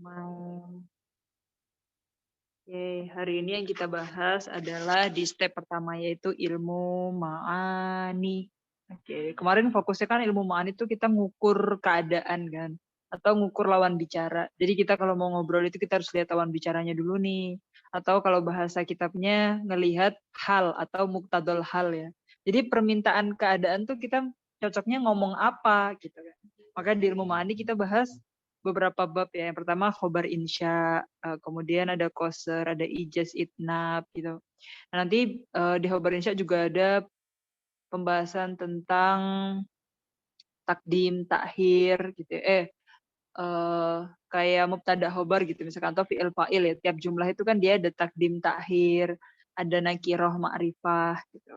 Mau. Oke, hari ini yang kita bahas adalah di step pertama yaitu ilmu ma'ani. Oke, kemarin fokusnya kan ilmu ma'ani itu kita ngukur keadaan kan, atau ngukur lawan bicara. Jadi kita kalau mau ngobrol itu kita harus lihat lawan bicaranya dulu nih. Atau kalau bahasa kitabnya ngelihat hal atau muktadol hal ya. Jadi permintaan keadaan tuh kita cocoknya ngomong apa gitu kan. Maka di ilmu ma'ani kita bahas beberapa bab ya. Yang pertama khobar insya, kemudian ada koser, ada ijaz, itnab gitu. Nah, nanti di khobar insya juga ada pembahasan tentang takdim, takhir gitu ya. Kayak mubtada khobar gitu misalkan atau fi'il fa'il ya. Tiap jumlah itu kan dia ada takdim, takhir, ada nakiroh, ma'rifah gitu.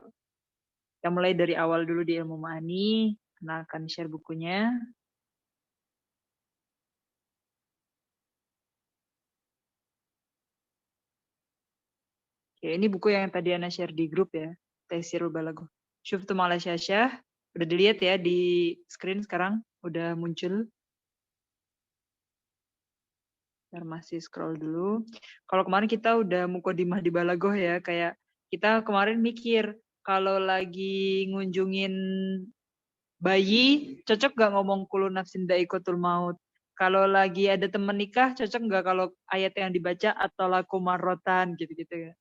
Kita mulai dari awal dulu di ilmu ma'ani. Nah, akan share bukunya. Ya, ini buku yang tadi Ana share di grup ya, Taisirul Balaghah. Syuftum ala syasyah, udah dilihat ya di screen sekarang, udah muncul. Ntar masih scroll dulu. Kalau kemarin kita udah mukodimah di Balaghah ya, kayak kita kemarin mikir, kalau lagi ngunjungin bayi, cocok nggak ngomong kulun nafsin daikotul maut? Kalau lagi ada temen nikah, cocok nggak kalau ayat yang dibaca atau laku marrotan gitu-gitu ya.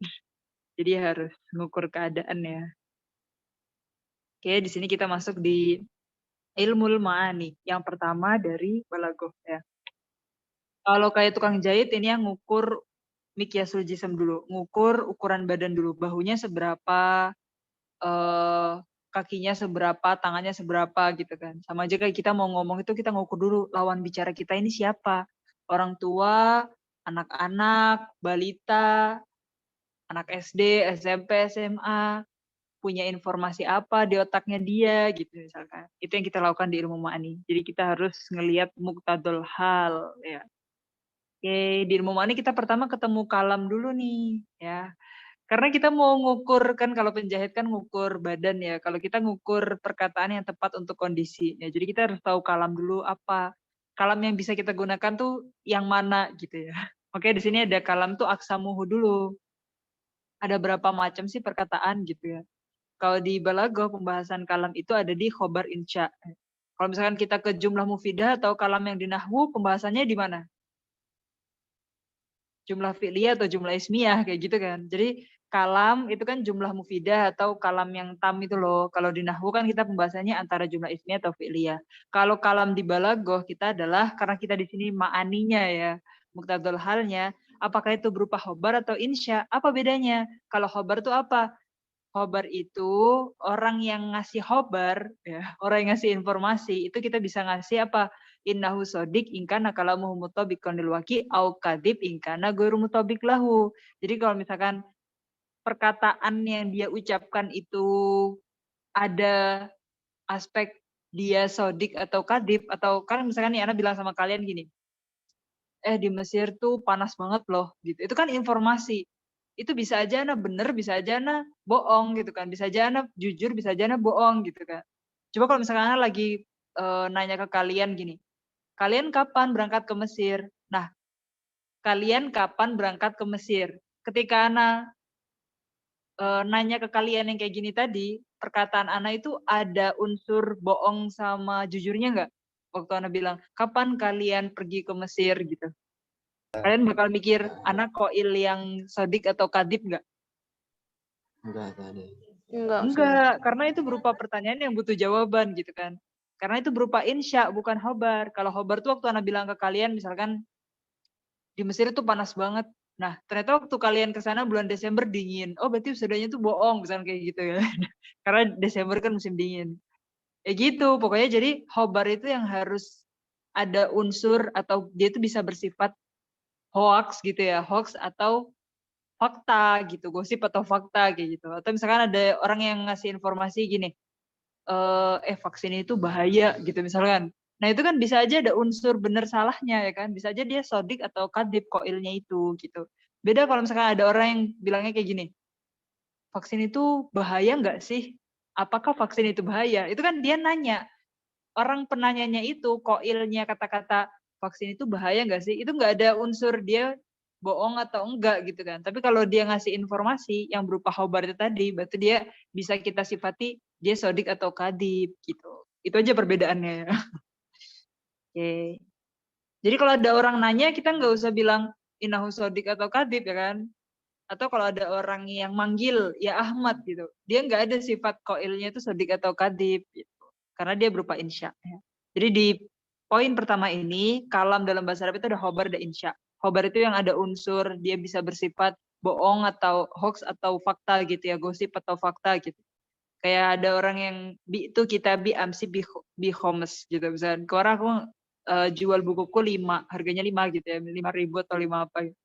Jadi harus ngukur keadaan ya. Oke, di sini kita masuk di ilmu ma'ani. Yang pertama dari Balaghah ya. Kalau kayak tukang jahit ini yang ngukur mikyasul jism dulu, ngukur ukuran badan dulu, bahunya seberapa, kakinya seberapa, tangannya seberapa gitu kan. Sama aja kayak kita mau ngomong itu kita ngukur dulu lawan bicara kita ini siapa. Orang tua, anak-anak, balita, anak SD, SMP, SMA, punya informasi apa di otaknya dia gitu misalkan. Itu yang kita lakukan di ilmu ma'ani. Jadi kita harus ngelihat muktadul hal ya. Oke, di ilmu ma'ani kita pertama ketemu kalam dulu nih ya. Karena kita mau ngukur kan kalau penjahit kan ngukur badan ya. Kalau kita ngukur perkataan yang tepat untuk kondisi. Ya, jadi kita harus tahu kalam dulu apa. Kalam yang bisa kita gunakan tuh yang mana gitu ya. Oke, di sini ada kalam tuh aksamuhu dulu. Ada berapa macam sih perkataan gitu ya. Kalau di Balaghah pembahasan kalam itu ada di khobar insya. Kalau misalkan kita ke jumlah mufidah atau kalam yang di nahwu, pembahasannya di mana? Jumlah fi'liyah atau jumlah ismiyah kayak gitu kan. Jadi kalam itu kan jumlah mufidah atau kalam yang tam itu loh. Kalau di nahwu kan kita pembahasannya antara jumlah ismiyah atau fi'liyah. Kalau kalam di Balaghah kita adalah karena kita di sini ma'aninya ya, muktadul halnya, apakah itu berupa khobar atau insya? Apa bedanya? Kalau khobar itu apa? Khobar itu orang yang ngasih khobar, ya, orang yang ngasih informasi, itu kita bisa ngasih apa? Innahu sodik ingkana kalamuhu mutabikon lil waqi au kadib ingkana ghairu mutabik lahu. Jadi kalau misalkan perkataan yang dia ucapkan itu ada aspek dia sodik atau kadib, atau kan misalkan nih Ana bilang sama kalian gini, di Mesir tuh panas banget loh gitu. Itu kan informasi. Itu bisa aja Ana bener, bisa aja Ana bohong gitu kan. Bisa aja Ana jujur, bisa aja Ana bohong gitu kan. Coba kalau misalkan Ana lagi nanya ke kalian gini, kalian kapan berangkat ke Mesir? Nah, kalian kapan berangkat ke Mesir? Ketika Ana nanya ke kalian yang kayak gini tadi, perkataan Ana itu ada unsur bohong sama jujurnya nggak? Waktu Ana bilang, kapan kalian pergi ke Mesir gitu. Kalian bakal mikir anak koil yang sodik atau kadib nggak? Enggak ada. Enggak, karena itu berupa pertanyaan yang butuh jawaban gitu kan. Karena itu berupa insya, bukan khobar. Kalau khobar tuh waktu anak bilang ke kalian, misalkan di Mesir itu panas banget. Nah, ternyata waktu kalian ke sana bulan Desember dingin. Oh, berarti sudahnya itu bohong, misalkan kayak gitu ya. Karena Desember kan musim dingin. Ya gitu, pokoknya jadi khobar itu yang harus ada unsur atau dia itu bisa bersifat hoax gitu ya, hoax atau fakta gitu, gosip atau fakta kayak gitu. Atau misalkan ada orang yang ngasih informasi gini, vaksin itu bahaya gitu misalkan. Nah itu kan bisa aja ada unsur benar salahnya ya kan, bisa aja dia sodik atau kadip koilnya itu gitu. Beda kalau misalkan ada orang yang bilangnya kayak gini, vaksin itu bahaya nggak sih? Apakah vaksin itu bahaya? Itu kan dia nanya, orang penanyanya itu koilnya kata-kata vaksin itu bahaya nggak sih? Itu nggak ada unsur dia bohong atau enggak gitu kan. Tapi kalau dia ngasih informasi yang berupa khobar itu tadi, berarti dia bisa kita sifati dia sodik atau kadib gitu. Itu aja perbedaannya. Oke. Jadi kalau ada orang nanya, kita nggak usah bilang innahu sodik atau kadib ya kan. Atau kalau ada orang yang manggil, ya Ahmad gitu. Dia nggak ada sifat koilnya itu sodik atau kadib gitu. Karena dia berupa insya. Ya. Jadi di poin pertama ini, kalam dalam bahasa Arab itu ada khobar dan insya. Khobar itu yang ada unsur, dia bisa bersifat bohong atau hoax atau fakta gitu ya, gosip atau fakta gitu. Kayak ada orang yang bi itu kita bi amsi bi khomes gitu. Misalnya, ke orang aku jual bukuku 5, harganya 5 gitu ya, 5.000 atau 5 apa gitu.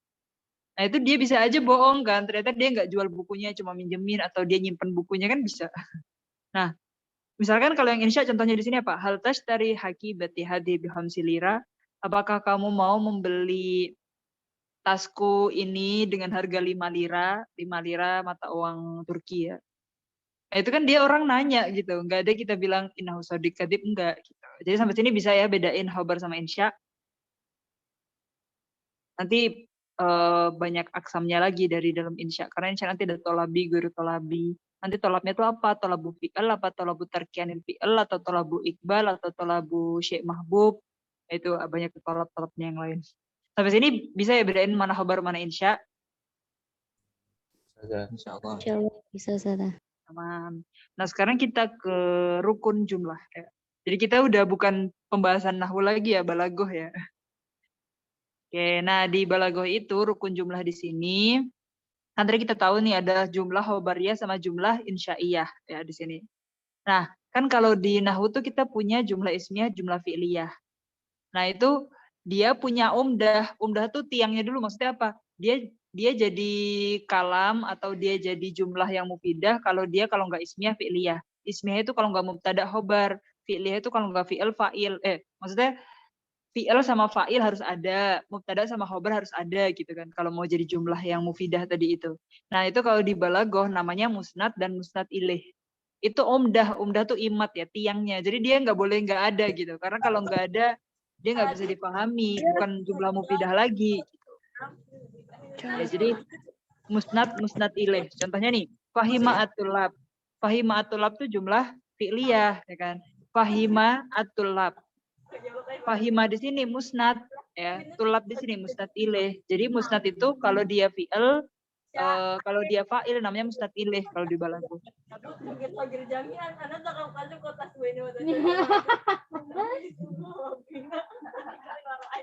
Nah itu dia bisa aja bohong kan, ternyata dia nggak jual bukunya, cuma minjemin atau dia nyimpen bukunya kan bisa. Nah, misalkan kalau yang insya contohnya di sini apa? Hal tashtari hakibati hadi bihamsi lira. Apakah kamu mau membeli tasku ini dengan harga 5 lira, 5 lira mata uang Turki ya. Nah, itu kan dia orang nanya gitu, nggak ada kita bilang innahu sodik kadib, enggak gitu. Jadi sampai sini bisa ya bedain khobar sama insya. Nanti banyak aksamnya lagi dari dalam insya. Karena insya nanti ada tolabi, guru tolabi. Nanti tolabnya itu apa? Tolabu fi'al, apa tolabu tarkianil fi'al, atau tolabu iqbal, atau tolabu syekh mahbub. Itu banyak tolab-tolabnya yang lain. Sampai sini bisa ya bedain mana khobar, mana insya? Insya Allah. Bisa, Ustazah. Aman. Nah sekarang kita ke rukun jumlah. Ya. Jadi kita udah bukan pembahasan nahwu lagi ya, balagoh ya. Oke, nah di balagoh itu rukun jumlah di sini kan tadi kita tahu nih ada jumlah khobariyah sama jumlah insya'iyah ya di sini. Nah, kan kalau di nahwu tuh kita punya jumlah ismiyah, jumlah fi'liyah. Nah, itu dia punya umdah. Umdah tuh tiangnya dulu maksudnya apa? Dia jadi kalam atau dia jadi jumlah yang mufidah kalau nggak ismiyah fi'liyah. Ismiyah itu kalau nggak mubtada khobar, fi'liyah itu kalau nggak fi'il fa'il. Maksudnya fi'il sama fa'il harus ada, mubtada sama khobar harus ada gitu kan. Kalau mau jadi jumlah yang mufidah tadi itu. Nah, itu kalau di balagoh namanya musnad dan musnad ilaih. Itu umdah tuh imat ya, tiangnya. Jadi dia nggak boleh nggak ada gitu. Karena kalau nggak ada, dia nggak bisa dipahami, bukan jumlah mufidah lagi. Gitu. Ya, jadi musnad ilaih. Contohnya nih, fahima atulab. Fahima atulab itu jumlah fi'liyah, ya kan. Fahima atulab. Fahima di sini musnad ya, tulab di sini musnad ilaih. Jadi musnad itu kalau dia fi'il, kalau dia fa'il namanya musnad ilaih kalau di balagoh.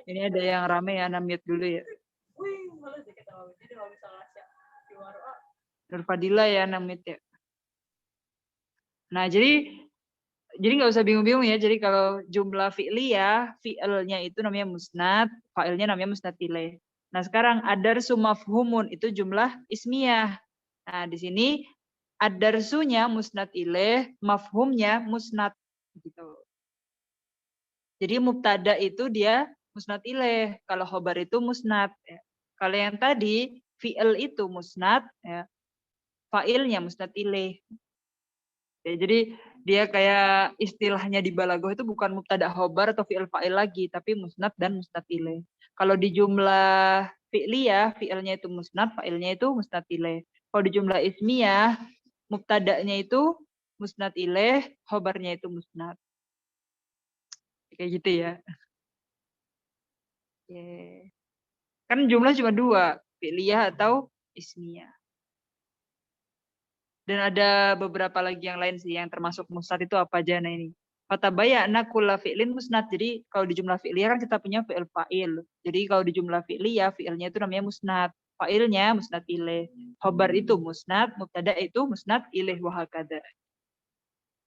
Ini ada yang rame ya, mute dulu ya. Nur Fadila ya, mute ya. Nah, jadi nggak usah bingung-bingung ya. Jadi kalau jumlah fi'liyah, fi'ilnya itu namanya musnad, fa'ilnya namanya musnad ilaih. Nah, sekarang adarsu mafhumun itu jumlah ismiyah. Nah, di sini adarsunya musnad ilaih, mafhumnya musnad gitu. Jadi mubtada itu dia musnad ilaih, kalau khobar itu musnad ya. Kalau yang tadi fi'il itu musnad ya. Fa'ilnya musnad ilaih. Ya, jadi dia kayak istilahnya di balagoh itu bukan mubtada khobar atau fi'il fa'il lagi, tapi musnad dan musnad ilaih. Kalau di jumlah fi'liyah, fi'ilnya itu musnad, fa'ilnya itu musnad ilaih. Kalau di jumlah ismiyah, mubtada'nya itu musnad ilaih, khobarnya itu musnad. Kayak gitu ya. Kan jumlah cuma 2, fi'liyah atau ismiyah. Dan ada beberapa lagi yang lain sih yang termasuk musnad itu apa aja nah ini. Fatabayyana kulla fi'lin musnad. Jadi kalau di jumlah fi'liyah kan kita punya fi'il fa'il. Jadi kalau di jumlah fi'liyah fi'ilnya itu namanya musnad. Fa'ilnya musnad ilaih. Khobar itu musnad, mubtada itu musnad ilaih wa hakadha.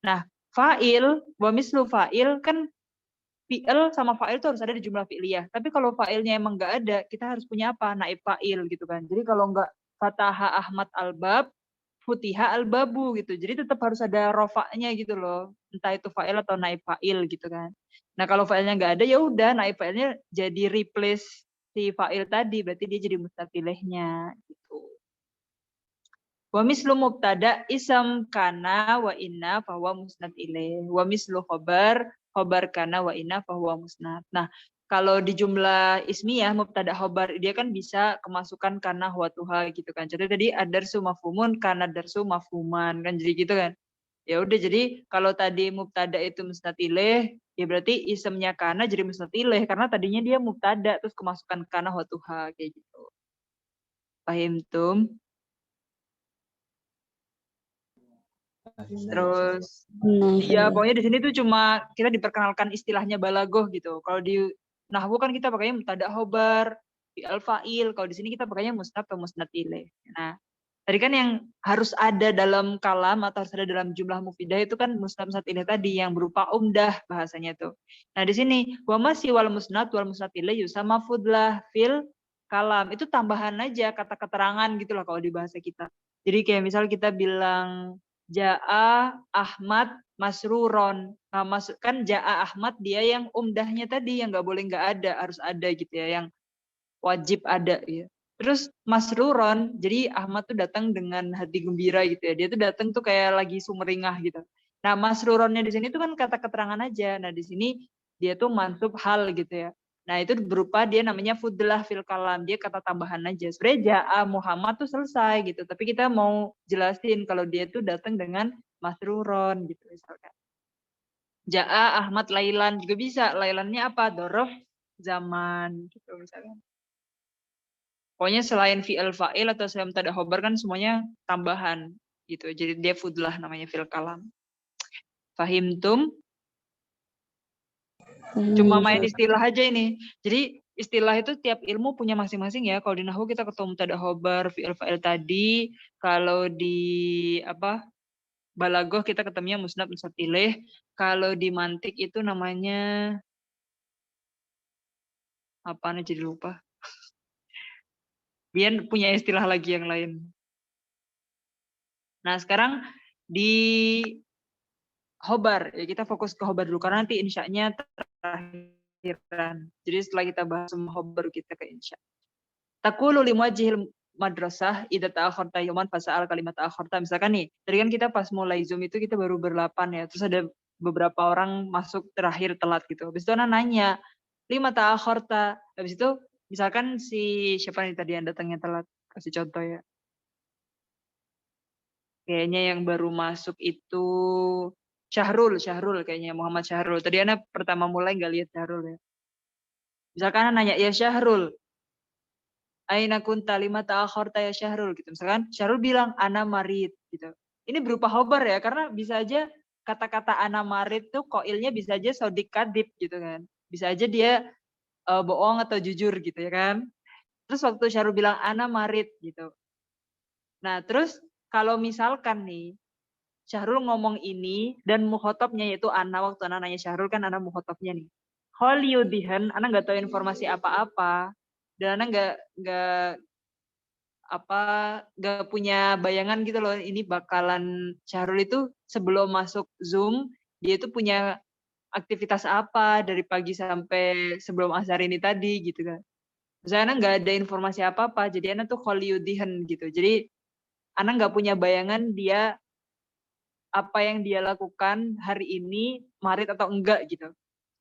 Nah, fa'il wa mislu fa'il kan fi'il sama fa'il itu harus ada di jumlah fi'liyah. Tapi kalau fa'ilnya emang nggak ada, kita harus punya apa? Naib fa'il gitu kan. Jadi kalau nggak Fataha Ahmad Albab, Futiha al-babu gitu. Jadi tetap harus ada rofaknya gitu loh. Entah itu fa'il atau naib fa'il gitu kan. Nah kalau fa'ilnya nggak ada ya udah naib fa'ilnya jadi replace si fa'il tadi. Berarti dia jadi musnad ilaihnya gitu. Wa mislu mubtada isam kana wa inna fahuwa musnad ilaih. Wa mislu khobar kana wa inna fahuwa musnad. Nah Kalau di jumlah ismiyah mubtada khobar dia kan bisa kemasukan karena huwa tuha gitu kan. Jadi tadi adarsu mafhumun karena darsu mafhuman kan jadi gitu kan. Ya udah jadi kalau tadi mubtada itu musnad ilaih ya berarti isemnya kana jadi musnad ilaih karena tadinya dia mubtada terus kemasukan kana huwa tuha kayak gitu. Pahim tum? Terus iya, pokoknya di sini tuh cuma kita diperkenalkan istilahnya balagoh gitu. Kalau di nahwu kan kita pakainya mubtada khobar, fi'il fa'il. Kalau di sini kita pakainya musnad atau musnad ilaih. Nah, tadi kan yang harus ada dalam kalam atau harus ada dalam jumlah mufidah itu kan musnad musnad ilaih tadi yang berupa umdah bahasanya tuh. Nah, di sini wa masih wal musnad ilaih sama fudlah fil kalam. Itu tambahan aja kata keterangan gitu loh kalau di bahasa kita. Jadi kayak misal kita bilang Ja'a Ahmad Masruron. Nah, kan Ja'a Ahmad dia yang umdahnya tadi yang nggak boleh nggak ada, harus ada gitu ya, yang wajib ada ya. Terus Masruron, jadi Ahmad tuh datang dengan hati gembira gitu ya. Dia tuh datang tuh kayak lagi sumringah gitu. Nah, Masruronnya di sini tuh kan kata keterangan aja. Nah, di sini dia tuh mansub hal gitu ya. Nah, itu berupa dia namanya fudlah fil kalam. Dia kata tambahan aja. Sebenarnya Ja'a Muhammad tuh selesai gitu. Tapi kita mau jelasin kalau dia tuh datang dengan Masruron gitu misalkan. Ja'a Ahmad Lailan juga bisa. Lailannya apa? Dorof zaman gitu misalkan. Pokoknya selain fi'il fa'il atau selain mubtada khobar kan semuanya tambahan gitu. Jadi dia fudlah namanya fil kalam. Fahim tum? Cuma main istilah aja ini. Jadi istilah itu tiap ilmu punya masing-masing ya. Kalau di nahwu kita ketemu mubtada khobar, fi'il fa'il tadi. Kalau di balagoh kita ketemunya musnad musnad ilaih. Kalau di mantik itu namanya apa nih jadi lupa. Dia punya istilah lagi yang lain. Nah, sekarang di khobar ya, kita fokus ke khobar dulu karena nanti insyanya terakhiran. Jadi setelah kita bahas semua khobar kita ke insya. Taqulu limuwajjihil madrasah idza ta'akhirta yawman fasa'al kalimat ta'akhirta. Misalkan nih, tadi kan kita pas mulai Zoom itu kita baru berlapan ya. Terus ada beberapa orang masuk terakhir telat gitu. Habis itu anak nanya, lima ta'akhirta. Habis itu misalkan si siapa nih tadi yang datangnya telat? Kasih contoh ya. Kayaknya yang baru masuk itu Syahrul kayaknya, Muhammad Syahrul. Tadi anak pertama mulai nggak lihat Syahrul ya. Misalkan anak nanya, ya Syahrul, aina kunta lima ta'akhirta ya Syahrul gitu. Misalkan Syahrul bilang ana marid gitu. Ini berupa khobar ya, karena bisa aja kata-kata ana marid tuh koilnya bisa aja sodik kadib gitu kan. Bisa aja dia bohong atau jujur gitu ya kan. Terus waktu Syahrul bilang ana marid gitu. Nah terus kalau misalkan nih Syahrul ngomong ini dan mukhotobnya yaitu Ana, waktu Ana nanya Syahrul kan Ana mukhotobnya nih. Hollywoodihan, Ana nggak tahu informasi apa-apa dan Ana nggak punya bayangan gitu loh ini bakalan Syahrul itu sebelum masuk Zoom dia itu punya aktivitas apa dari pagi sampai sebelum asar ini tadi gitu kan. Misalnya Ana nggak ada informasi apa-apa, jadi Ana tuh Hollywoodihan gitu. Jadi Ana nggak punya bayangan dia apa yang dia lakukan hari ini marit atau enggak gitu.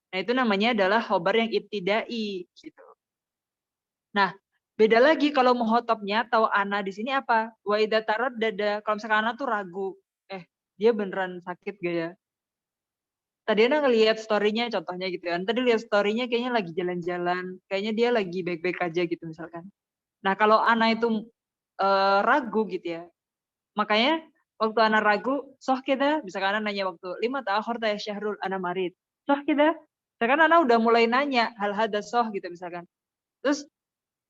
Nah, itu namanya adalah khobar yang ibtidai gitu. Nah, beda lagi kalau muhotobnya atau ana di sini apa? Wa idza taraddada. Kalau misalkan ana tuh ragu, dia beneran sakit gak ya? Tadi ana ngelihat story-nya contohnya gitu kan. Tadi lihat story-nya kayaknya lagi jalan-jalan, kayaknya dia lagi baik-baik aja gitu misalkan. Nah, kalau ana itu ragu gitu ya. Makanya waktu anak ragu, soh kita, misalkan anak nanya waktu, lima ta'akhirta ya Syahrul, anak marid. Soh kita, misalkan anak udah mulai nanya, hal hada soh gitu misalkan. Terus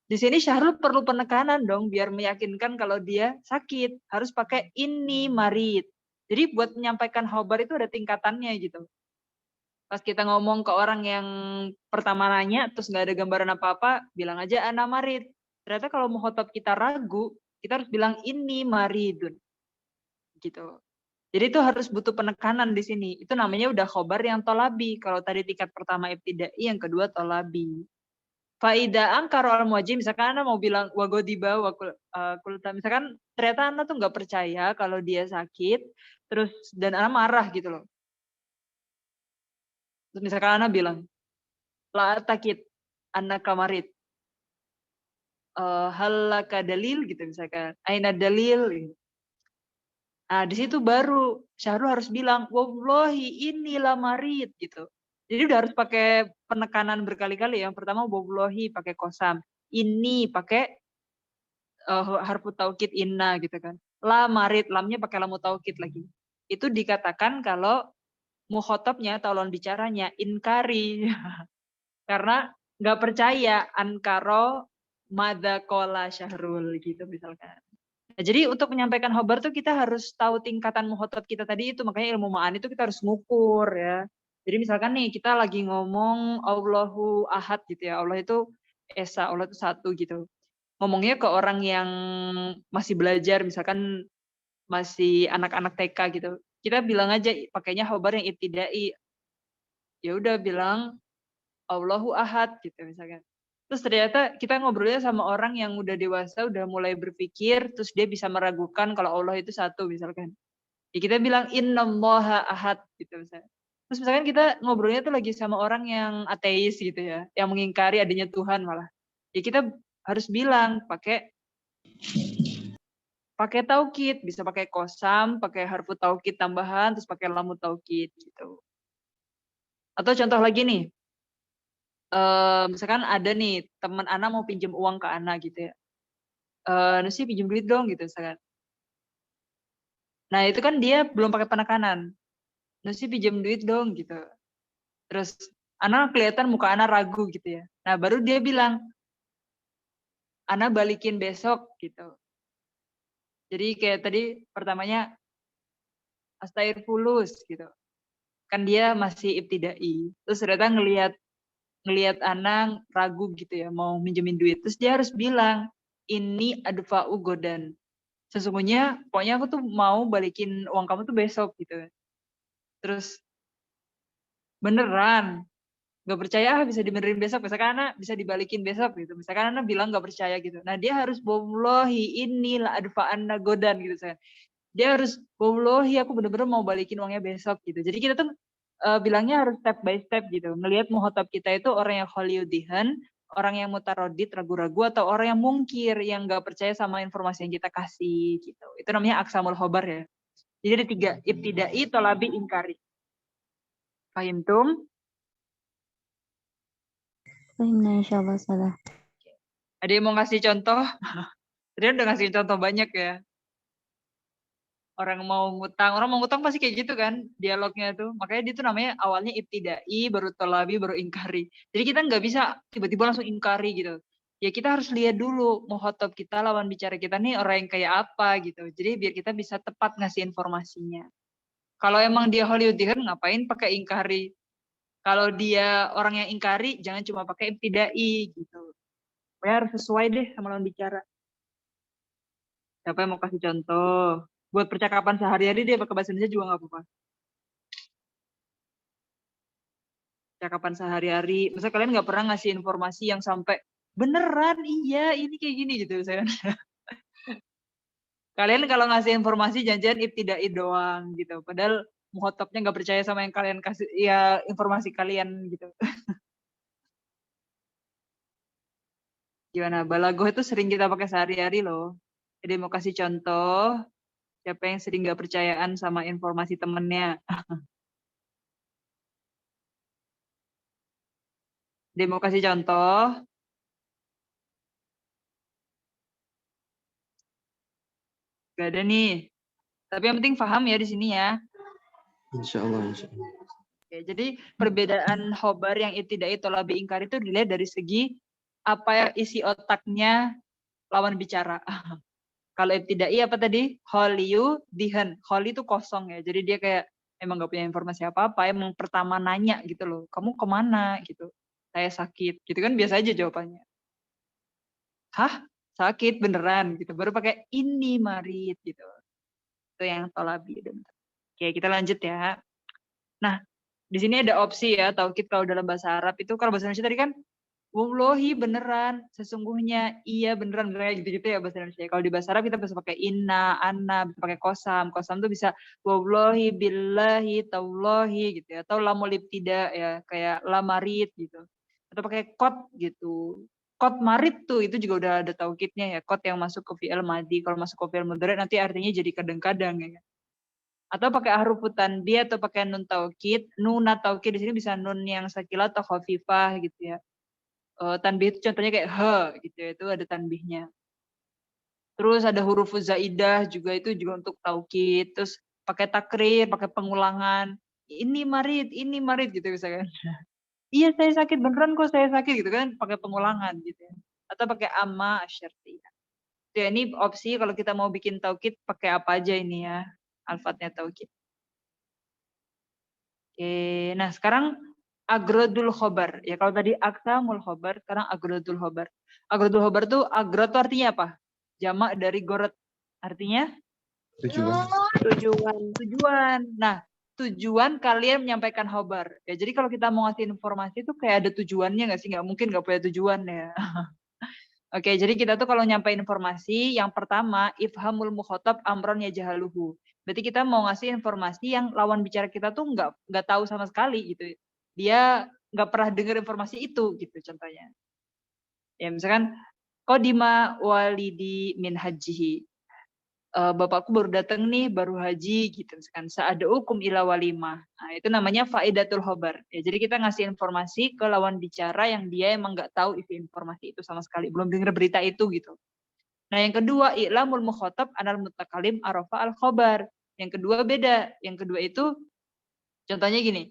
di sini Syahrul perlu penekanan dong, biar meyakinkan kalau dia sakit. Harus pakai ini marid. Jadi buat menyampaikan khobar itu ada tingkatannya gitu. Pas kita ngomong ke orang yang pertama nanya, terus nggak ada gambaran apa-apa, bilang aja anak marid. Ternyata kalau mau khotob kita ragu, kita harus bilang ini maridun. Gitu. Jadi itu harus butuh penekanan di sini. Itu namanya udah khobar yang tolabi. Kalau tadi tingkat pertama ibtidai, yang kedua tolabi. Faida angkar al muwajjih, misalkan Anda mau bilang wagodiba kulta, misalkan ternyata Anda tuh nggak percaya kalau dia sakit, terus dan Anda marah gitu loh. Terus misalkan Ana bilang, la takit, annaka marid. Hal laka dalil gitu misalkan. Aina dalil. Gitu. Nah, di situ baru Syahrul harus bilang, wallahi inilah marid gitu. Jadi udah harus pakai penekanan berkali-kali. Yang pertama wallahi pakai kosam. Ini pakai harfu taukid inna gitu kan. La marid, lamnya pakai lamu taukid lagi. Itu dikatakan kalau mukhotabnya atau lawan bicaranya inkari. Karena nggak percaya ankaro madzakola Syahrul gitu misalkan. Nah, jadi untuk menyampaikan khobar tuh kita harus tahu tingkatan muhotot kita tadi itu, makanya ilmu ma'ani itu kita harus ngukur ya. Jadi misalkan nih kita lagi ngomong Allahu Ahad gitu ya, Allah itu Esa, Allah itu satu gitu. Ngomongnya ke orang yang masih belajar, misalkan masih anak-anak TK gitu. Kita bilang aja pakainya khobar yang ibtidai. Ya udah bilang Allahu Ahad gitu misalkan. Terus ternyata kita ngobrolnya sama orang yang udah dewasa, udah mulai berpikir, terus dia bisa meragukan kalau Allah itu satu misalkan. Ya kita bilang innallaha ahad gitu misalkan. Terus misalkan kita ngobrolnya tuh lagi sama orang yang ateis gitu ya, yang mengingkari adanya Tuhan malah. Ya kita harus bilang pakai taukid, bisa pakai kosam, pakai harfu taukid tambahan, terus pakai lamu taukid gitu. Atau contoh lagi nih, misalkan ada nih teman Ana mau pinjam uang ke Ana gitu ya. Nusi pinjam duit dong gitu misalkan. Nah itu kan dia belum pakai penekanan. Nusi pinjam duit dong gitu. Terus Ana kelihatan muka Ana ragu gitu ya. Nah baru dia bilang, Ana balikin besok gitu. Jadi kayak tadi pertamanya astaghfirullah gitu. Kan dia masih ibtidai. Terus ternyata ngelihat Ana ragu gitu ya, mau minjemin duit. Terus dia harus bilang, ini adfa'u godan. Sesungguhnya pokoknya aku tuh mau balikin uang kamu tuh besok gitu. Terus beneran nggak percaya bisa dibenerin besok, misalkan Ana bisa dibalikin besok gitu, misalkan Ana bilang nggak percaya gitu, nah dia harus wallahi inilah adfa'anna godan gitu saya, dia harus wallahi aku bener-bener mau balikin uangnya besok gitu. Jadi kita tuh bilangnya harus step by step gitu, ngelihat muhotab kita itu orang yang kholiyudihan, orang yang mutarodid, ragu-ragu, atau orang yang mungkir, yang nggak percaya sama informasi yang kita kasih gitu. Itu namanya aksamul khobar ya. Jadi ada 3, ibtidai, tolabi, ingkari. Fahimtum? Fahimna insyaallah salah. Ada yang mau ngasih contoh? Tadi udah ngasih contoh banyak ya. Orang mau ngutang pasti kayak gitu kan dialognya tuh. Makanya dia tuh namanya awalnya ibtidai, baru tolabi, baru ingkari. Jadi kita nggak bisa tiba-tiba langsung ingkari gitu. Ya kita harus lihat dulu muhotob kita, lawan bicara kita nih orang yang kayak apa gitu. Jadi biar kita bisa tepat ngasih informasinya. Kalau emang dia Hollywoodian ngapain pakai ingkari? Kalau dia orang yang ingkari jangan cuma pakai ibtidai gitu. Pokoknya harus sesuai deh sama lawan bicara. Siapa yang mau kasih contoh? Buat percakapan sehari-hari dia pakai bahasa Indonesia juga nggak apa-apa. Percakapan sehari-hari. Misalnya kalian nggak pernah ngasih informasi yang sampai beneran iya ini kayak gini gitu misalkan. Kalian kalau ngasih informasi jangan-jangan ibtidai doang gitu. Padahal mukhotobnya nggak percaya sama yang kalian kasih ya informasi kalian gitu. Gimana? Balagoh itu sering kita pakai sehari-hari loh. Jadi mau kasih contoh siapa yang sering nggak percayaan sama informasi temennya. Dia mau kasih contoh. Gak ada nih. Tapi yang penting paham ya di sini ya. Insya Allah, insya Allah. Oke, jadi perbedaan khobar yang ibtidai tolabi ingkar itu dilihat dari segi apa ya isi otaknya lawan bicara. Kalau ibtidai apa tadi? Kholiyu dihan. Kholi itu kosong ya. Jadi dia kayak emang gak punya informasi apa-apa. Emang pertama nanya gitu loh. Kamu kemana gitu. Saya sakit. Gitu kan biasa aja jawabannya. Hah? Sakit beneran gitu. Baru pakai ini marid gitu. Itu yang tolabi. Oke, kita lanjut ya. Nah, di sini ada opsi ya, taukid kalau dalam bahasa Arab itu, kalau bahasa Indonesia tadi kan, wallahi beneran, sesungguhnya, iya beneran, gitu-gitu ya bahasa Indonesia. Kalau di bahasa Arab kita bisa pakai inna, anna, bisa pakai kosam. Kosam tuh bisa wallahi, billahi, taulahi gitu ya. Atau lamul ibtida ya, kayak lamarit gitu. atau pakai kot gitu. Kot marid tuh itu juga udah ada taukidnya ya, kot yang masuk ke fi'il madhi. Kalau masuk ke fi'il mudhari nanti artinya jadi kadang-kadang ya. Atau pakai huruf tanbih atau pakai nun taukid. Nun taukid di sini bisa nun yang sakila atau khafifah gitu ya. Tanbih itu contohnya kayak he gitu ya, itu ada tanbihnya. Terus ada huruf zaidah juga itu juga untuk taukid. Terus pakai takrir, pakai pengulangan. Ini marid gitu misalkan. Iya saya sakit beneran kok saya sakit gitu kan, pakai pengulangan gitu ya. Atau pakai amma asyartiyah. Ya ini opsi kalau kita mau bikin taukid pakai apa aja ini ya alfatnya taukid. Oke, nah sekarang agrodul khobar. Ya kalau tadi aksamul khobar, sekarang agrodul khobar. Agrodul khobar tuh agro tuh artinya apa? Jamak dari gorot. Artinya Tujuan. tujuan. Nah, tujuan kalian menyampaikan khobar. Ya, jadi kalau kita mau ngasih informasi itu kayak ada tujuannya nggak sih? Nggak mungkin nggak punya tujuan ya. Oke, jadi kita tuh kalau nyampein informasi, yang pertama, ifhamul mukhotob amron ya jahaluhu. Berarti kita mau ngasih informasi yang lawan bicara kita tuh nggak tahu sama sekali gitu. Dia nggak pernah dengar informasi itu gitu contohnya. Ya misalkan, Kodima walidi min hajihi. Bapakku baru datang nih, baru haji gitu misalkan. Sa'ada'ukum ila walimah. Nah, itu namanya faidatul khobar. Ya, jadi kita ngasih informasi ke lawan bicara yang dia emang nggak tahu isi informasi itu sama sekali, belum dengar berita itu gitu. Nah, yang kedua i'lamul mukhatab anal mutakalim arafa al khobar. Yang kedua beda. Yang kedua itu contohnya gini.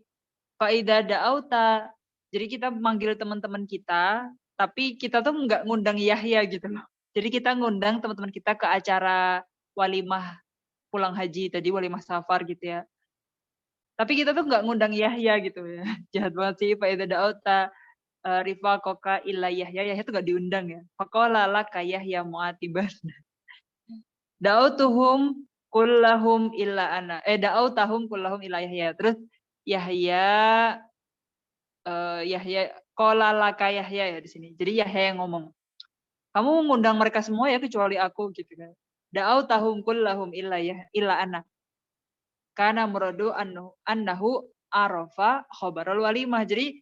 Faida da'auta. Jadi kita manggil teman-teman kita, tapi kita tuh nggak ngundang Yahya gitu loh. Jadi kita ngundang teman-teman kita ke acara walimah pulang haji tadi, walimah safar gitu ya. Tapi kita tuh nggak ngundang Yahya gitu ya. Jahat banget sih, Faida da'auta rifa koka illa Yahya. Yahya tuh nggak diundang ya. Faqala laka Yahya mu'atiban. Da'autuhum kullahum illa ana. Da'autahum kullahum illa Yahya. Terus Yahya Yahya qala laka Yahya ya di sini. Jadi Yahya yang ngomong. Kamu ngundang mereka semua ya kecuali aku gitu kan. Da'autahum kullahum illa ana. Karena muradu annahu arafa khobarul walimah. Jadi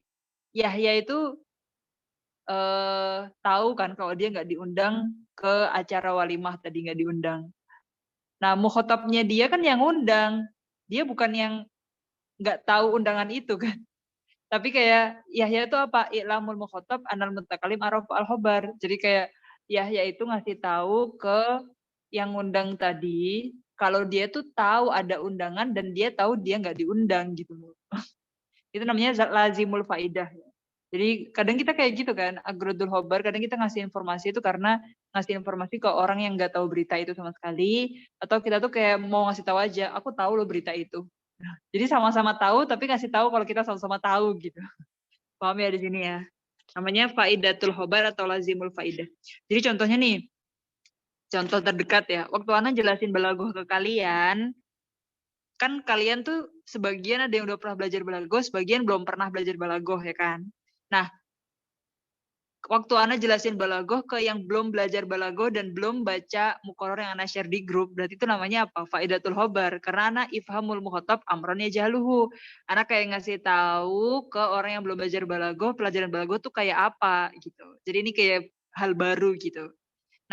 Yahya itu tahu kan kalau dia nggak diundang ke acara walimah tadi nggak diundang. Nah, mukhotabnya dia kan yang undang. Dia bukan yang nggak tahu undangan itu kan. Tapi kayak Yahya itu apa? I'lamul mukhotab anal mutakalim araf al-khobar. Jadi kayak Yahya itu ngasih tahu ke yang undang tadi kalau dia tuh tahu ada undangan dan dia tahu dia nggak diundang gitu. Itu namanya lazimul faidah. Jadi kadang kita kayak gitu kan, agrodul khobar, kadang kita ngasih informasi itu karena ngasih informasi ke orang yang nggak tahu berita itu sama sekali, atau kita tuh kayak mau ngasih tahu aja, aku tahu loh berita itu. Jadi sama-sama tahu, tapi ngasih tahu kalau kita sama-sama tahu gitu. Paham ya di sini ya? Namanya faidatul khobar atau lazimul faidah. Jadi contohnya nih, contoh terdekat ya. Waktu Ana jelasin balagoh ke kalian, kan kalian tuh sebagian ada yang udah pernah belajar balagoh, sebagian belum pernah belajar balagoh ya kan. Nah, waktu Ana jelasin balagoh ke yang belum belajar balagoh dan belum baca mukoror yang Ana share di grup, berarti itu namanya apa? Faidatul khobar. Karena Ana ifhamul mukhotab amron ya jahluhu. Ana kayak ngasih tahu ke orang yang belum belajar balagoh, pelajaran balagoh tuh kayak apa gitu. Jadi ini kayak hal baru gitu.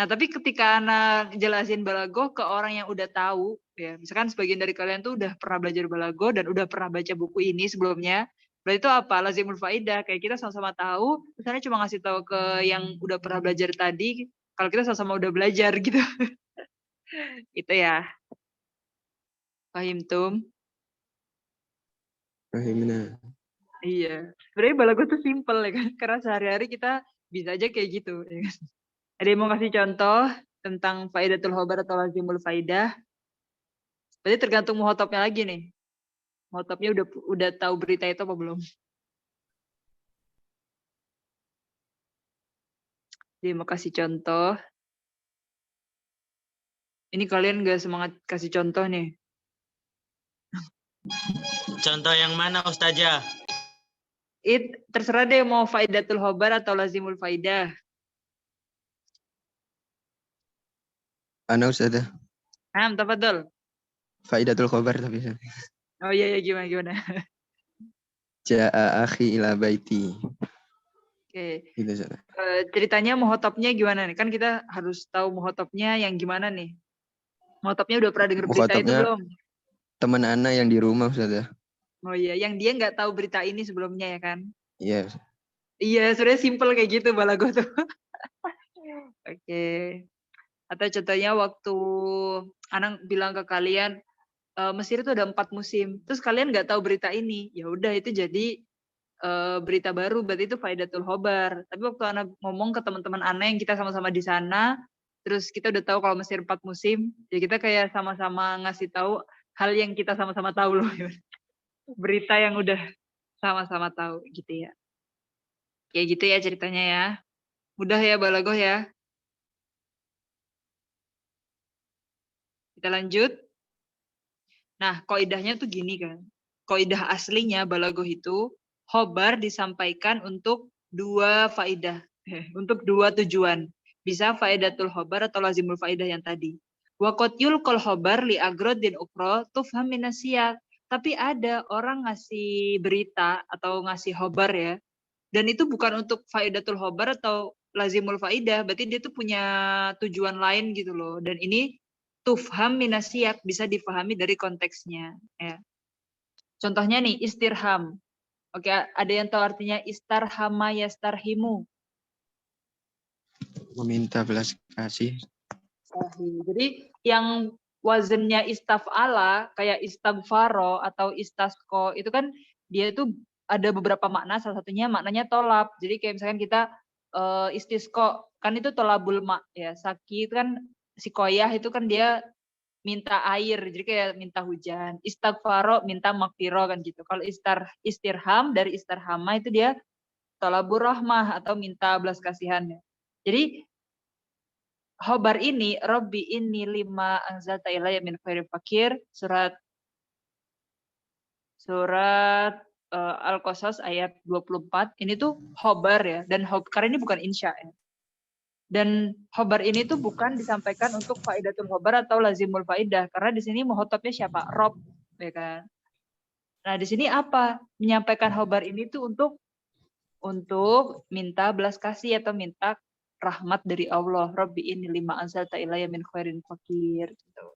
Nah, tapi ketika Ana jelasin balagoh ke orang yang udah tahu, ya misalkan sebagian dari kalian tuh udah pernah belajar balagoh dan udah pernah baca buku ini sebelumnya, berarti itu apa? Lazimul faidah. Kayak kita sama-sama tahu, misalnya cuma ngasih tahu ke yang udah pernah belajar tadi, kalau kita sama-sama udah belajar gitu. Itu ya. Pahim tum? Fahimna. Iya. Sebenarnya balagoh tuh simple ya kan, karena sehari-hari kita bisa aja kayak gitu. Ya kan? Ada yang mau kasih contoh tentang faidatul khobar atau lazimul faidah? Berarti tergantung muhotopnya lagi nih. Muhotopnya udah tahu berita itu apa belum? Dia mau kasih contoh. Ini kalian gak semangat kasih contoh nih. Contoh yang mana Ustazah? Terserah deh mau faidatul khobar atau lazimul faidah. Ana Ustazah. Tafadhol. Faidatul khobar tapi. Oh iya gimana. Ja'a akhi ila baiti. Oke. Gitu Ustazah. Ceritanya muhotopnya gimana nih? Kan kita harus tahu muhotopnya yang gimana nih? Muhotopnya udah pernah dengar berita itu Mukhotobnya belum? teman Ana yang di rumah Ustazah. Oh iya, yang dia nggak tahu berita ini sebelumnya ya kan? Iya. Iya, sebenarnya simple kayak gitu Balago tuh. Oke. Atau contohnya waktu Anang bilang ke kalian, Mesir itu ada 4 musim. Terus kalian nggak tahu berita ini. Ya udah itu jadi berita baru, berarti itu Faidatul Khobar. Tapi waktu Ana ngomong ke teman-teman Ana yang kita sama-sama di sana, terus kita udah tahu kalau Mesir 4 musim, ya kita kayak sama-sama ngasih tahu hal yang kita sama-sama tahu loh. Berita yang udah sama-sama tahu gitu ya. Kayak gitu ya ceritanya ya. Mudah ya Balagoh ya. Kita lanjut. Nah, kaidahnya tuh gini kan. Kaidah aslinya Balagoh itu khobar disampaikan untuk 2 faidah, untuk 2 tujuan. Bisa faidatul khobar atau lazimul faidah yang tadi. Wa qad yulqal khobar li agrodin ukro tufham minasiyat. Tapi ada orang ngasih berita atau ngasih khobar ya. Dan itu bukan untuk faidatul khobar atau lazimul faidah, berarti dia tuh punya tujuan lain gitu loh. Dan ini tufham minasiyat, bisa dipahami dari konteksnya. Ya. Contohnya nih, istirham. Oke, ada yang tahu artinya istarhama yastarhimu? Meminta belas kasih. Jadi yang wazannya istaf'ala, kayak istaghfaro atau istasqo, itu kan dia tuh ada beberapa makna, salah satunya maknanya tolab. Jadi kayak misalkan kita istisqo, kan itu tolabul ma, ya. Saki itu kan, sikoyah itu kan dia minta air, jadi kayak minta hujan. Istaghfaro minta magfiro kan gitu. Kalau istirham dari istarhama itu dia tolabur rahmah atau minta belas kasihan. Jadi khobar ini Robbi inni lima anzalta ilayya min khairin fakir, surat Al-Qasas ayat 24. Ini tuh khobar ya, dan karena ini bukan insya ya. Dan khobar ini tuh bukan disampaikan untuk faidatul khobar atau lazimul faidah, karena di sini muhotobnya siapa? Rob, ya kan? Nah di sini apa? Menyampaikan khobar ini tuh untuk minta belas kasih atau minta rahmat dari Allah. Rabbi inni lima anzalta ilayya min khairin fakir. Gitu.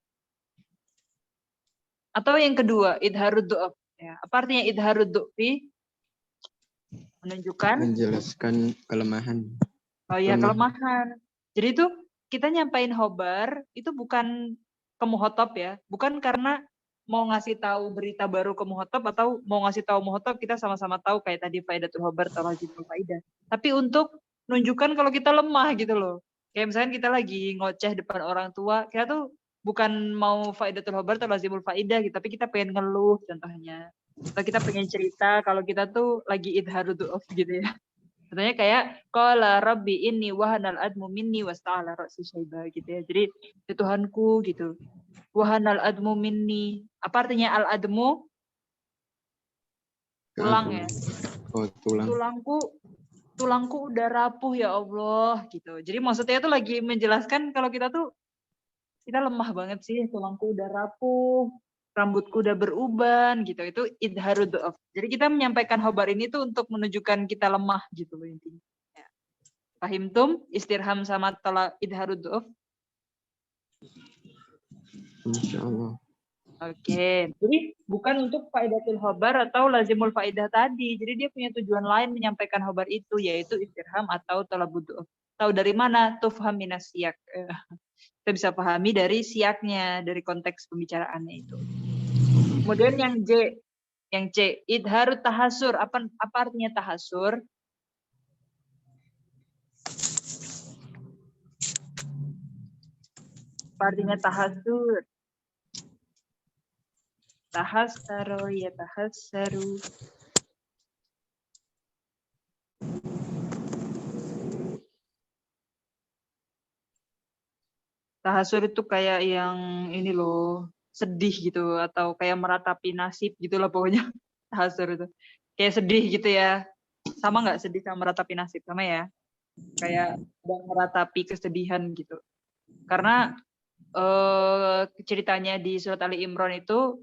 Atau yang kedua, idharud du'af. Ya. Apa artinya idharud du'fi? Menunjukkan Menjelaskan kelemahan. oh iya, kelemahan. Jadi itu kita nyampain khobar itu bukan ke muhotob ya, bukan karena mau ngasih tahu berita baru ke muhotob atau mau ngasih tahu muhotob kita sama-sama tahu kayak tadi faidatul khobar atau lazimul faidah. Tapi untuk menunjukkan kalau kita lemah gitu loh. Kayak misalnya kita lagi ngoceh depan orang tua, kita tuh bukan mau faidatul khobar atau lazimul faidah gitu, tapi kita pengen ngeluh contohnya. Atau kita pengen cerita kalau kita tuh lagi idharud du'af gitu ya. Contohnya kayak qala rabbi inni wahanal admu minni wasta'ala ra'si syaiba gitu ya. Jadi ya Tuhanku gitu. Wahanal admu minni. Apa artinya al admu? Tulang ya. Oh, tulang. Tulangku udah rapuh ya Allah gitu. Jadi maksudnya itu lagi menjelaskan kalau kita tuh kita lemah banget sih, tulangku udah rapuh, rambutku udah beruban gitu. Itu idharud du'af. Jadi kita menyampaikan khobar ini tuh untuk menunjukkan kita lemah gitu loh intinya. Ya. Fahimtum istirham sama tolak idharud du'af? Insyaallah. Oke. Jadi bukan untuk faidatul khobar atau lazimul faidah tadi. Jadi dia punya tujuan lain menyampaikan khobar itu, yaitu istirham atau talabud du'af. Tahu dari mana? Tufham minas siyak. Kita bisa pahami dari siaknya, dari konteks pembicaraannya itu. Kemudian yang C, idharut tahasur. Apa artinya tahasur? Apa artinya tahasur? Tahassaru ya tahassaru. Tahasur itu kayak yang ini loh, sedih gitu atau kayak meratapi nasib gitu lah pokoknya. Tahasur itu kayak sedih gitu ya. Sama nggak sedih sama meratapi nasib? Sama ya, kayak sedang meratapi kesedihan gitu. Karena ceritanya di surat Ali Imran itu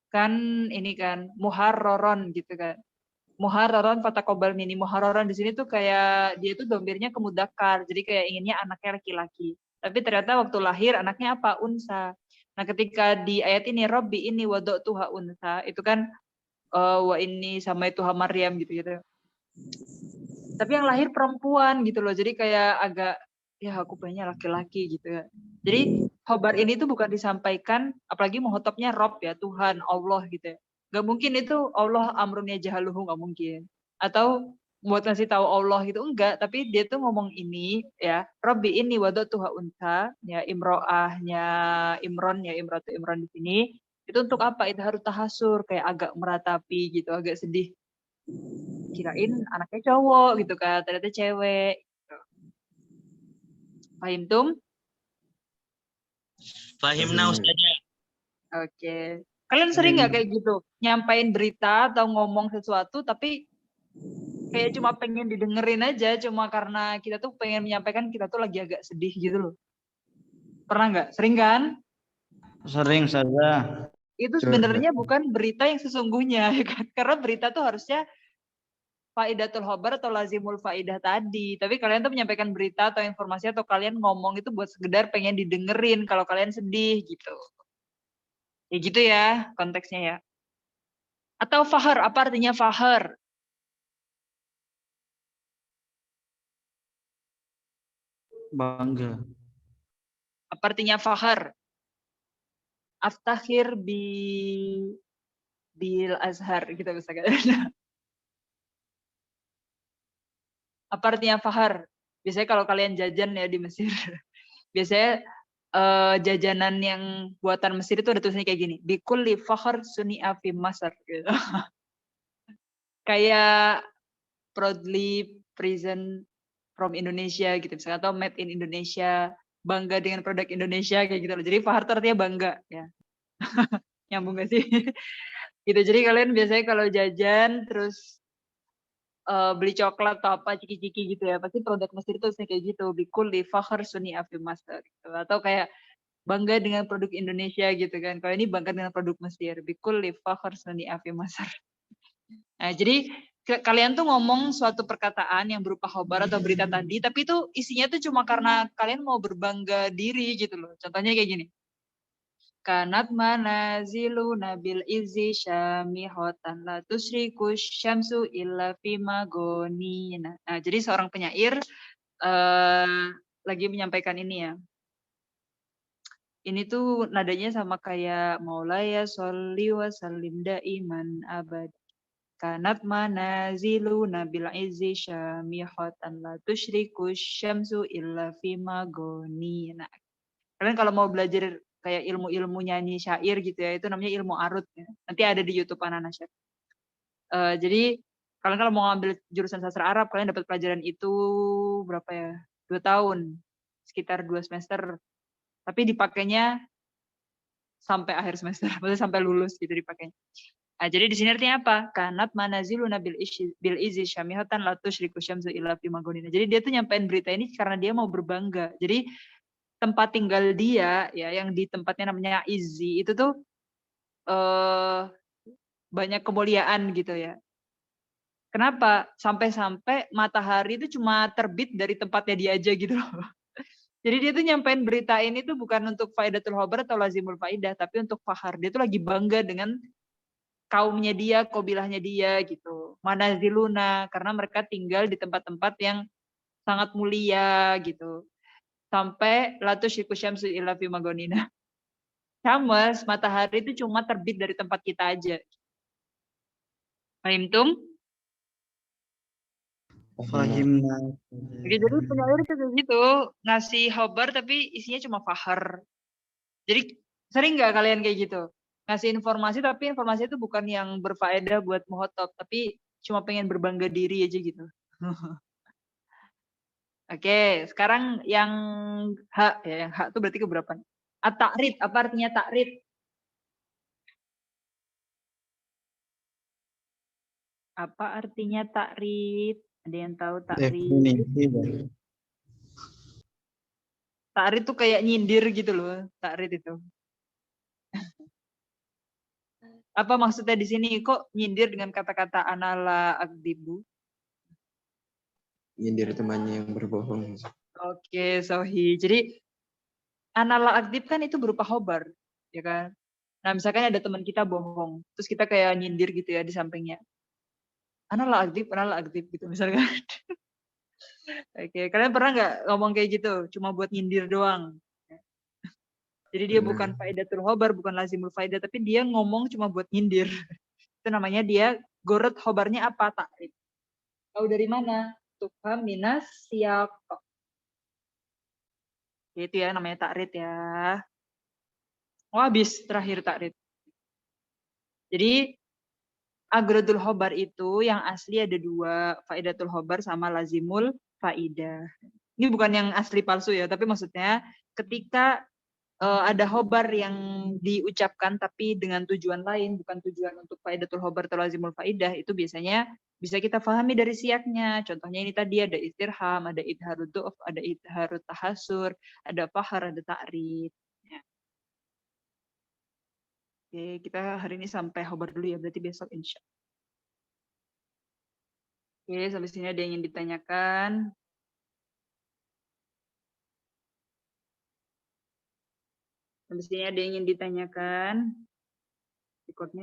kan ini kan muharroron gitu kan. Muharraran fataqabbal minni. Muharraran di sini tuh kayak dia tuh domirnya ke mudzakkar. Jadi kayak inginnya anaknya laki-laki. Tapi ternyata waktu lahir anaknya apa? Unsa. Nah, ketika di ayat ini Rabbi ini wada'tuha unsa, itu kan wa ini sama itu Maryam gitu-gitu. Tapi yang lahir perempuan gitu loh. Jadi kayak agak ya aku pengennya laki-laki gitu ya. Jadi khobar ini tuh bukan disampaikan, apalagi muhotopnya Rob ya, Tuhan, Allah gitu ya. Gak mungkin itu Allah amrunnya jahaluhu, gak mungkin. Atau buat ngasih tahu Allah gitu, enggak. Tapi dia tuh ngomong ini ya, Robbi ini wada'tuha unsa, ya imro'ahnya Imron ya, Imratu Imron di sini. Itu untuk apa? Itu harus tahasur, kayak agak meratapi gitu, agak sedih. Kirain anaknya cowok gitu kan, ternyata cewek. Paham tum? Fahimna Ustazah. Oke. Kalian sering nggak kayak gitu? Nyampain berita atau ngomong sesuatu tapi kayak cuma pengen didengerin aja, cuma karena kita tuh pengen menyampaikan kita tuh lagi agak sedih gitu loh. Pernah nggak? Sering kan? Sering saja. Itu sebenarnya bukan berita yang sesungguhnya, ya kan? Karena berita tuh harusnya faidatul khobar atau lazimul faidah tadi. Tapi kalian tuh menyampaikan berita atau informasi atau kalian ngomong itu buat sekedar pengen didengerin kalau kalian sedih gitu. Ya gitu ya konteksnya ya. Atau fahar, apa artinya fahar? Bangga. Apa artinya fahar? Aftakhir bil azhar kita bisa katakan. Apa artinya fahar? Biasanya kalau kalian jajan ya di Mesir, biasanya jajanan yang buatan Mesir itu ada tulisannya kayak gini, bikulli fakhar suni'a fi Masar gitu. Kayak proudly present from Indonesia gitu misalnya, atau made in Indonesia, bangga dengan produk Indonesia kayak gitu loh. Jadi fahar itu artinya bangga ya. Nyambung gak sih? Gitu. Jadi kalian biasanya kalau jajan terus beli coklat atau apa ciki-ciki gitu ya, pasti produk Mesir itu kayak gitu, bikulli fakhar suni'a fi Masar gitu. Atau kayak bangga dengan produk Indonesia gitu kan. Kalau ini bangga dengan produk Mesir, bikulli fakhar suni'a fi Masar. Nah, jadi kalian tuh ngomong suatu perkataan yang berupa khobar atau berita tadi, tapi itu isinya tuh cuma karena kalian mau berbangga diri gitu loh. Contohnya kayak gini. Kanat manazilu nabil izi syamihotan la tusriku syamsu illa fima gonina. Nah, jadi seorang penyair lagi menyampaikan ini ya. Ini tuh nadanya sama kayak Maulaya sholli wa sallim daiman abad. Kanat manazilu nabil izzi syamihatan la tusyriku syamsu illa fima goni. Nah, kalian kalau mau belajar kayak ilmu-ilmu nyanyi syair gitu ya, itu namanya ilmu arut ya. Nanti ada di YouTube Anana Syar. Jadi kalian kalau mau ngambil jurusan sastra Arab, kalian dapat pelajaran itu berapa ya? 2 tahun. Sekitar 2 semester. Tapi dipakainya sampai akhir semester, maksudnya sampai lulus gitu dipakainya. Nah, jadi di sini artinya apa? Kanat manaziluna bil izi syamihatan la tusyriku syamsu illa fi magonina. Jadi dia tuh nyampein berita ini karena dia mau berbangga. Jadi tempat tinggal dia ya yang di tempatnya namanya Izzi itu tuh banyak kemuliaan gitu ya. Kenapa? Sampai-sampai matahari itu cuma terbit dari tempatnya dia aja gitu loh. Jadi dia tuh nyampein berita ini tuh bukan untuk faidatul khobar atau lazimul faidah, tapi untuk fahar. Dia tuh lagi bangga dengan kaumnya dia, kabilahnya dia gitu. Manaziluna, karena mereka tinggal di tempat-tempat yang sangat mulia gitu. Sampai latu syiku syamsu illa fi magonina. Syams, matahari itu cuma terbit dari tempat kita aja. Fahimtum? Fahimna. Jadi penyair itu kayak gitu, ngasih khobar tapi isinya cuma fahar. Jadi sering nggak kalian kayak gitu? Ngasih informasi tapi informasi itu bukan yang berfaedah buat muhotob, tapi cuma pengen berbangga diri aja gitu. Oke, sekarang yang hak ya, yang hak itu berarti keberapa? At-ta'rid, apa artinya ta'rid? Apa artinya ta'rid? Ada yang tahu ta'rid? Ta'rid tuh kayak nyindir gitu loh, ta'rid itu. Apa maksudnya di sini? Kok nyindir dengan kata-kata anala akdibu? Nyindir temannya yang berbohong. Oke, Sohi. Jadi anala akdib kan itu berupa khobar, ya kan? Nah, misalkan ada teman kita bohong, terus kita kayak nyindir gitu ya di sampingnya. Anala akdib gitu misalkan. Oke, kalian pernah nggak ngomong kayak gitu? Cuma buat nyindir doang. Jadi dia bukan Pernah. faidatul khobar, bukan lazimul faidah, tapi dia ngomong cuma buat nyindir. Itu namanya dia gorot khobarnya apa? Takrib. Tahu dari mana? Tufham minas siap. Itu ya namanya takrid ya. Oh, habis terakhir takrid. Jadi agrodul khobar itu yang asli ada dua, faidatul khobar sama lazimul faidah. Ini bukan yang asli palsu ya, tapi maksudnya ketika ada khobar yang diucapkan tapi dengan tujuan lain, bukan tujuan untuk faidatul khobar atau lazimul faidah, itu biasanya bisa kita pahami dari siaknya. Contohnya ini tadi ada istirham, ada idharud du'uf, ada idharut tahasur, ada fahar, ada ta'rid. Ya. Oke, kita hari ini sampai khobar dulu ya, berarti besok insya Allah. Oke, sampai sini ada yang ingin ditanyakan? Sampai sini ada yang ingin ditanyakan? Rekodnya